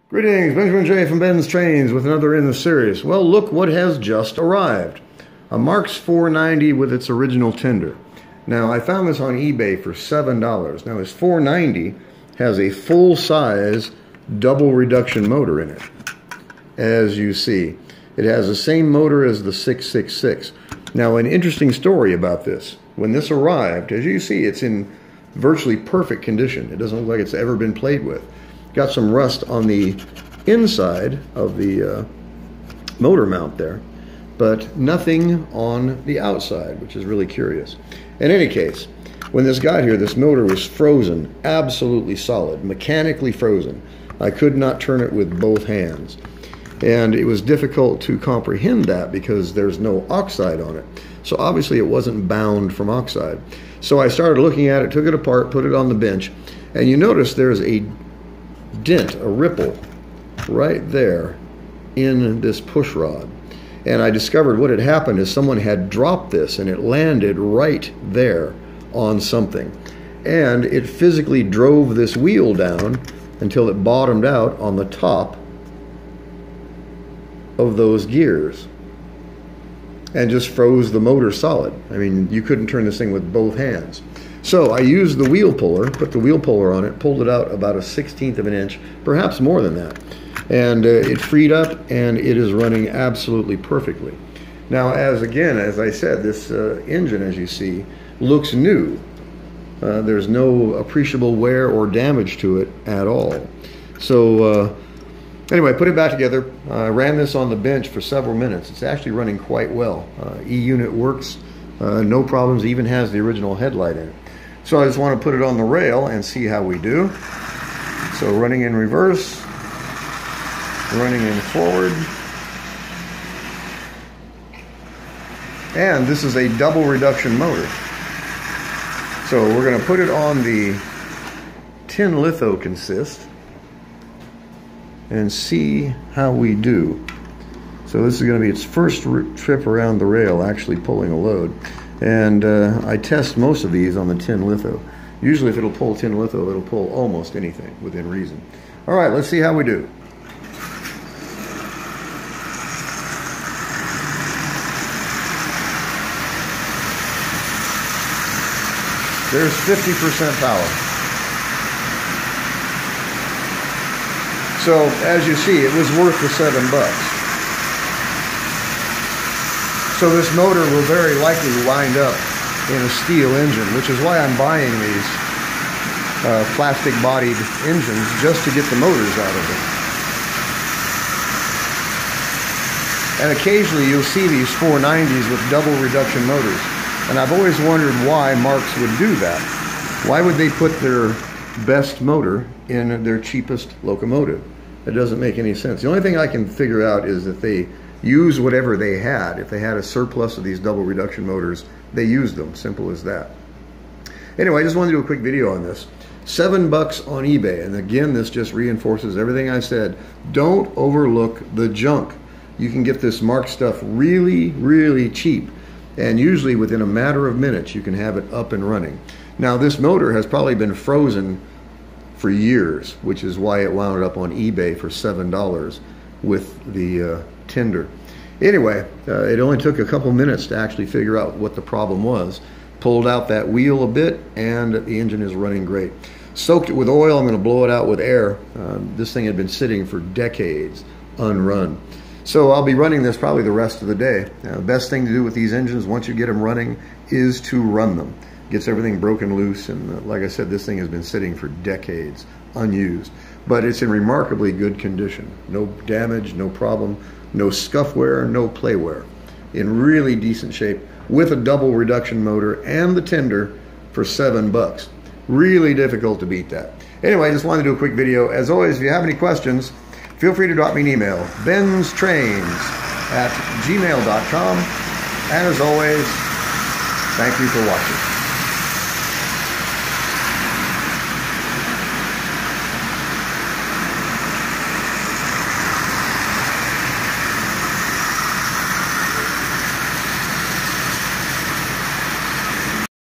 Greetings, Benjamin J. from BENZTRAINZ with another in the series. Well, look what has just arrived. A Marx 490 with its original tender. Now, I found this on eBay for $7. Now, this 490 has a full-size double reduction motor in it, as you see. It has the same motor as the 666. Now, an interesting story about this. When this arrived, as you see, it's in virtually perfect condition. It doesn't look like it's ever been played with. Got some rust on the inside of the motor mount there, but nothing on the outside, which is really curious. In any case, when this got here, this motor was frozen, absolutely solid, mechanically frozen. I could not turn it with both hands. And it was difficult to comprehend that because there's no oxide on it. So obviously it wasn't bound from oxide. So I started looking at it, took it apart, put it on the bench, and you notice there's a dent, a ripple, right there in this push rod. And I discovered what had happened is someone had dropped this and it landed right there on something. And it physically drove this wheel down until it bottomed out on the top of those gears and just froze the motor solid. I mean, you couldn't turn this thing with both hands. So I used the wheel puller, put the wheel puller on it, pulled it out about a 1/16 of an inch, perhaps more than that. And it freed up and it is running absolutely perfectly. Now, as I said, this engine, as you see, looks new. There's no appreciable wear or damage to it at all. So anyway, put it back together. I ran this on the bench for several minutes. It's actually running quite well. E-unit works, no problems, even has the original headlight in it. So I just want to put it on the rail and see how we do. So running in reverse, running in forward. And this is a double reduction motor. So we're going to put it on the tin litho consist and see how we do. So this is going to be its first trip around the rail, actually pulling a load. And I test most of these on the tin litho. Usually if it'll pull tin litho, it'll pull almost anything within reason. All right, let's see how we do. There's 50% power. So as you see, it was worth the $7. So this motor will very likely wind up in a steel engine, which is why I'm buying these plastic-bodied engines just to get the motors out of them. And occasionally you'll see these 490s with double reduction motors. And I've always wondered why Marx would do that. Why would they put their best motor in their cheapest locomotive? It doesn't make any sense. The only thing I can figure out is that they use whatever they had. If they had a surplus of these double reduction motors, they used them. Simple as that. Anyway, I just wanted to do a quick video on this. $7 on eBay. And again, this just reinforces everything I said. Don't overlook the junk. You can get this Marx stuff really, really cheap. And usually within a matter of minutes, you can have it up and running. Now, this motor has probably been frozen for years, which is why it wound up on eBay for $7 with the tender. Anyway, it only took a couple minutes to actually figure out what the problem was. Pulled out that wheel a bit and the engine is running great. Soaked it with oil. I'm going to blow it out with air. This thing had been sitting for decades unrun. So I'll be running this probably the rest of the day. The best thing to do with these engines once you get them running is to run them. Gets everything broken loose, and like I said, this thing has been sitting for decades unused. But it's in remarkably good condition. No damage, no problem, no scuff wear, no play wear. In really decent shape with a double reduction motor and the tender for $7. Really difficult to beat that. Anyway, I just wanted to do a quick video. As always, if you have any questions, feel free to drop me an email, BENZTRAINZ@gmail.com. And as always, thank you for watching.